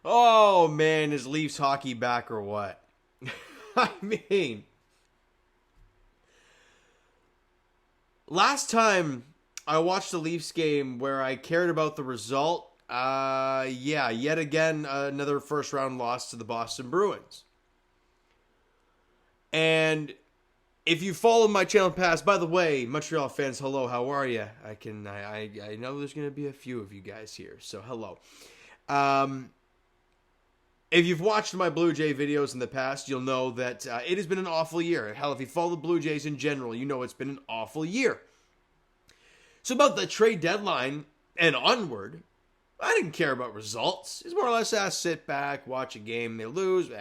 Oh, man, is Leafs hockey back or what? I mean, last time I watched a Leafs game where I cared about the result, yet again, another first round loss to the Boston Bruins. And if you follow my channel past, by the way, Montreal fans, hello, how are you? I know there's going to be a few of you guys here, so hello. If you've watched my Blue Jay videos in the past, you'll know that it has been an awful year. Hell, if you follow the Blue Jays in general, you know it's been an awful year. So about the trade deadline and onward, I didn't care about results. It's more or less, sit back, watch a game, they lose,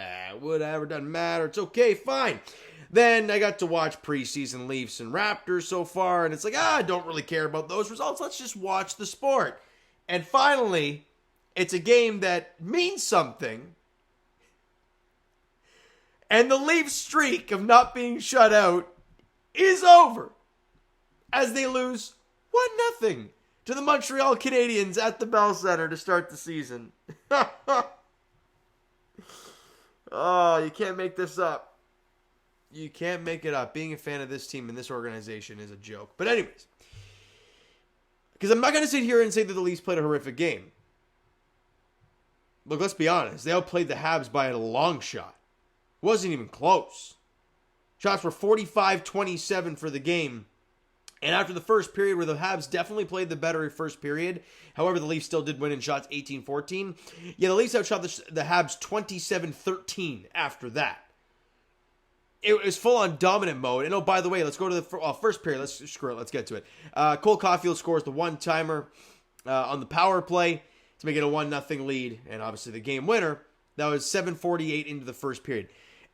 whatever, doesn't matter, it's okay, fine. Then I got to watch preseason Leafs and Raptors so far, and it's like, I don't really care about those results, let's just watch the sport. And finally, it's a game that means something. And the Leafs streak of not being shut out is over as they lose 1-0 to the Montreal Canadiens at the Bell Center to start the season. Oh, you can't make this up. You can't make it up. Being a fan of this team and this organization is a joke. But anyways, because I'm not going to sit here and say that the Leafs played a horrific game. Look, let's be honest. They outplayed the Habs by a long shot. It wasn't even close. Shots were 45-27 for the game. And after the first period, where the Habs definitely played the better first period, however, the Leafs still did win in shots 18-14. Yeah, the Leafs outshot the Habs 27-13 after that. It was full-on dominant mode. And oh, by the way, let's go to the first period. Let's get to it. Cole Caulfield scores the one-timer on the power play to make it a 1-0 lead. And obviously the game winner. That was 7:48 into the first period.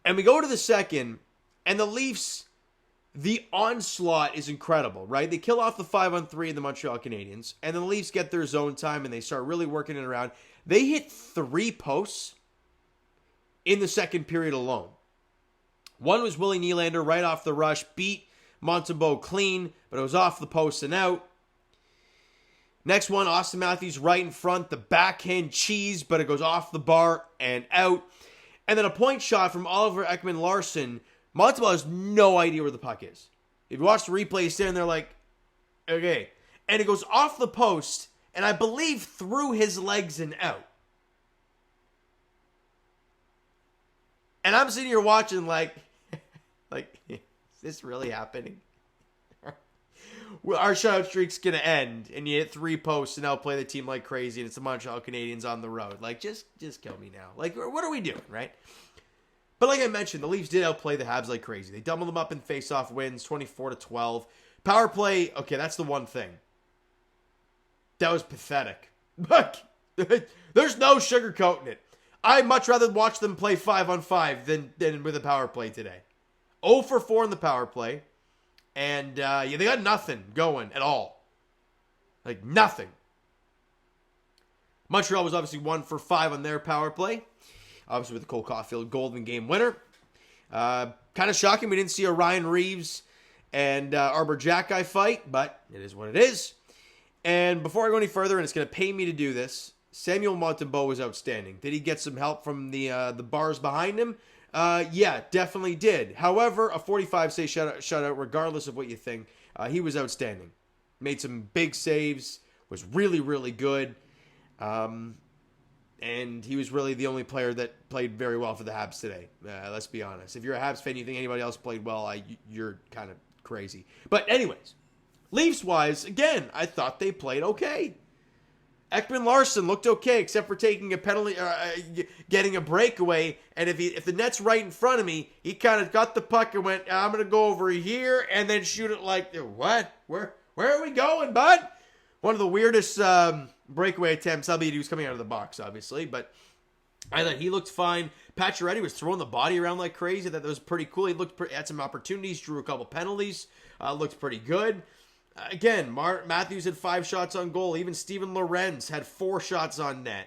And we go to the second, and the Leafs, the onslaught is incredible, right? They kill off the 5-on-3 of the Montreal Canadiens, and then the Leafs get their zone time, and they start really working it around. They hit 3 posts in the second period alone. One was Willie Nylander right off the rush, beat Montembeault clean, but it was off the post and out. Next one, Austin Matthews right in front, the backhand cheese, but it goes off the bar and out. And then a point shot from Oliver Ekman-Larsson. Montembeault has no idea where the puck is. If you watch the replay, he's standing there like, okay. And it goes off the post, and I believe through his legs and out. And I'm sitting here watching like, is this really happening? Our shutout streak's going to end, and you hit 3 posts and outplay the team like crazy, and it's the Montreal Canadiens on the road. Like, just kill me now. Like, what are we doing, right? But like I mentioned, the Leafs did outplay the Habs like crazy. They doubled them up in face-off wins, 24-12. Power play, okay, that's the one thing. That was pathetic. There's no sugarcoating it. I'd much rather watch them play 5-on-5 than with a power play today. 0 for 4 in the power play. And, they got nothing going at all. Like, nothing. Montreal was obviously 1 for 5 on their power play. Obviously with the Cole Caulfield golden game winner. Kind of shocking we didn't see a Ryan Reeves and Arbor Jackeye fight, but it is what it is. And before I go any further, and it's going to pay me to do this, Samuel Montembeault was outstanding. Did he get some help from the bars behind him? Yeah, definitely did. However, a 45-save shutout, regardless of what you think, he was outstanding. Made some big saves, was really, really good. And he was really the only player that played very well for the Habs today. Let's be honest. If you're a Habs fan, you think anybody else played well, you're kind of crazy. But anyways, Leafs-wise, again, I thought they played okay. Ekman-Larsson looked okay, except for taking a penalty, getting a breakaway. And if the net's right in front of me, he kind of got the puck and went, I'm going to go over here and then shoot it like, what? Where are we going, bud? One of the weirdest breakaway attempts. Albeit he was coming out of the box, obviously. But I thought he looked fine. Pacioretty was throwing the body around like crazy. That was pretty cool. He had some opportunities, drew a couple penalties. Looked pretty good. Again, Matthews had 5 shots on goal. Even Steven Lorenz had 4 shots on net.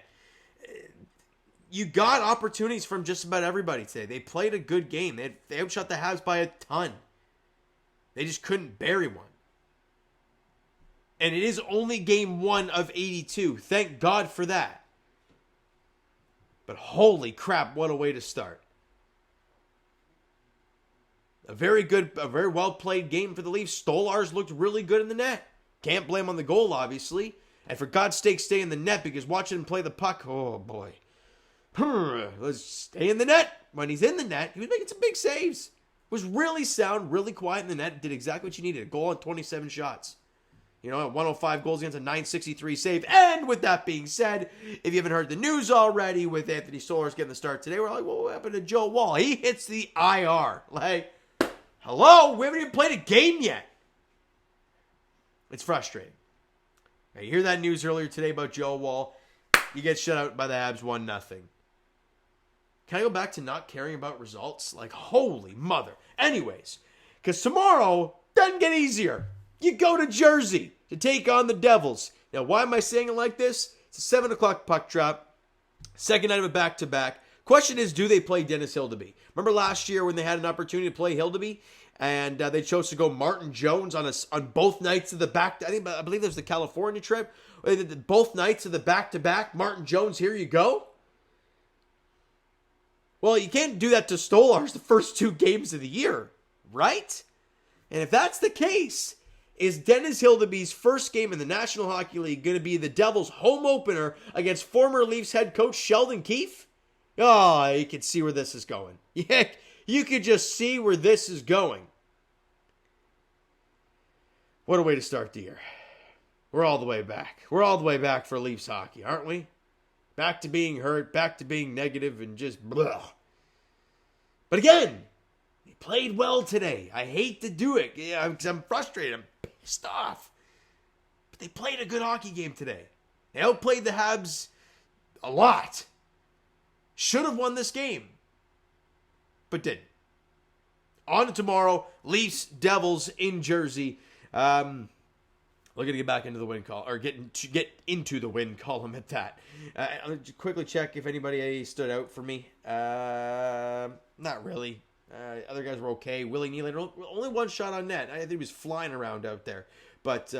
You got opportunities from just about everybody today. They played a good game. They outshot the Habs by a ton. They just couldn't bury one. And it is only game 1 of 82. Thank God for that. But holy crap, what a way to start. A very well played game for the Leafs. Stolarz looked really good in the net. Can't blame on the goal, obviously. And for God's sake, stay in the net, because watching him play the puck, oh boy. Let's stay in the net. When he's in the net, he was making some big saves. Was really sound, really quiet in the net. Did exactly what you needed. A goal on 27 shots. You know, at 105 goals against a 963 save. And with that being said, if you haven't heard the news already with Anthony Stolarz getting the start today, we're like, well, what happened to Joe Woll? He hits the IR. Like, hello? We haven't even played a game yet. It's frustrating. Now, you hear that news earlier today about Joe Woll. You get shut out by the Habs 1-0. Can I go back to not caring about results? Like, holy mother. Anyways, because tomorrow doesn't get easier. You go to Jersey to take on the Devils. Now, why am I saying it like this? It's a 7 o'clock puck drop. Second night of a back-to-back. Question is, do they play Dennis Hildeby? Remember last year when they had an opportunity to play Hildeby? And they chose to go Martin Jones on both nights of the back. I believe there's the California trip. Both nights of the back-to-back. Martin Jones, here you go. Well, you can't do that to Stolarz the first 2 games of the year, right? And if that's the case, is Dennis Hildeby's first game in the National Hockey League going to be the Devils' home opener against former Leafs head coach Sheldon Keefe? Oh, you can see where this is going. Yeah, you could just see where this is going. What a way to start the year. We're all the way back. We're all the way back for Leafs hockey, aren't we? Back to being hurt, back to being negative, and just blah. But again, they played well today. I hate to do it because I'm frustrated. I'm pissed off. But they played a good hockey game today. They outplayed the Habs a lot. Should have won this game, but didn't. On to tomorrow, Leafs, Devils in Jersey. We're going to get back into the win call, or get into the win column at that. I'll quickly check if anybody stood out for me. Not really. Other guys were okay. Willie Nylander, only 1 shot on net. I think he was flying around out there. But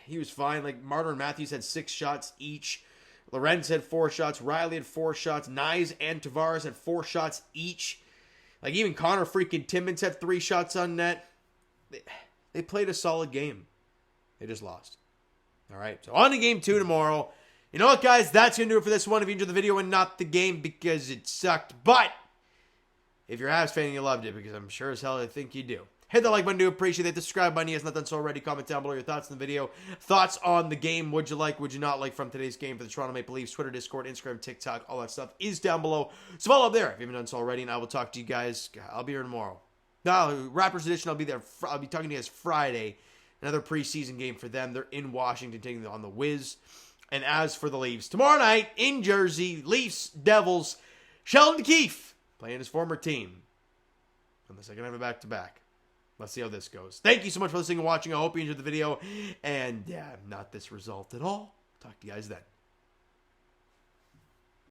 he was fine. Like, Marner and Matthews had 6 shots each. Lorenz had 4 shots. Riley had 4 shots. Nyes and Tavares had 4 shots each. Like, even Connor freaking Timmins had 3 shots on net. They played a solid game. They just lost. All right, so on to game 2 tomorrow. You know what, guys? That's going to do it for this one. If you enjoyed the video and not the game because it sucked. But if you're a Habs fan, you loved it, because I'm sure as hell I think you do. Hit the like button, do appreciate it. The subscribe button, if not done so already. Comment down below your thoughts on the video. Thoughts on the game. Would you like, would you not like from today's game for the Toronto Maple Leafs? Twitter, Discord, Instagram, TikTok, all that stuff is down below. So follow up there if you haven't done so already. And I will talk to you guys. I'll be here tomorrow. No, Raptors Edition, I'll be there. I'll be talking to you guys Friday. Another preseason game for them. They're in Washington taking on the Wiz. And as for the Leafs, tomorrow night in Jersey, Leafs, Devils, Sheldon Keefe playing his former team. Unless I can have a back-to-back. Let's see how this goes. Thank you so much for listening and watching. I hope you enjoyed the video. And not this result at all. Talk to you guys then.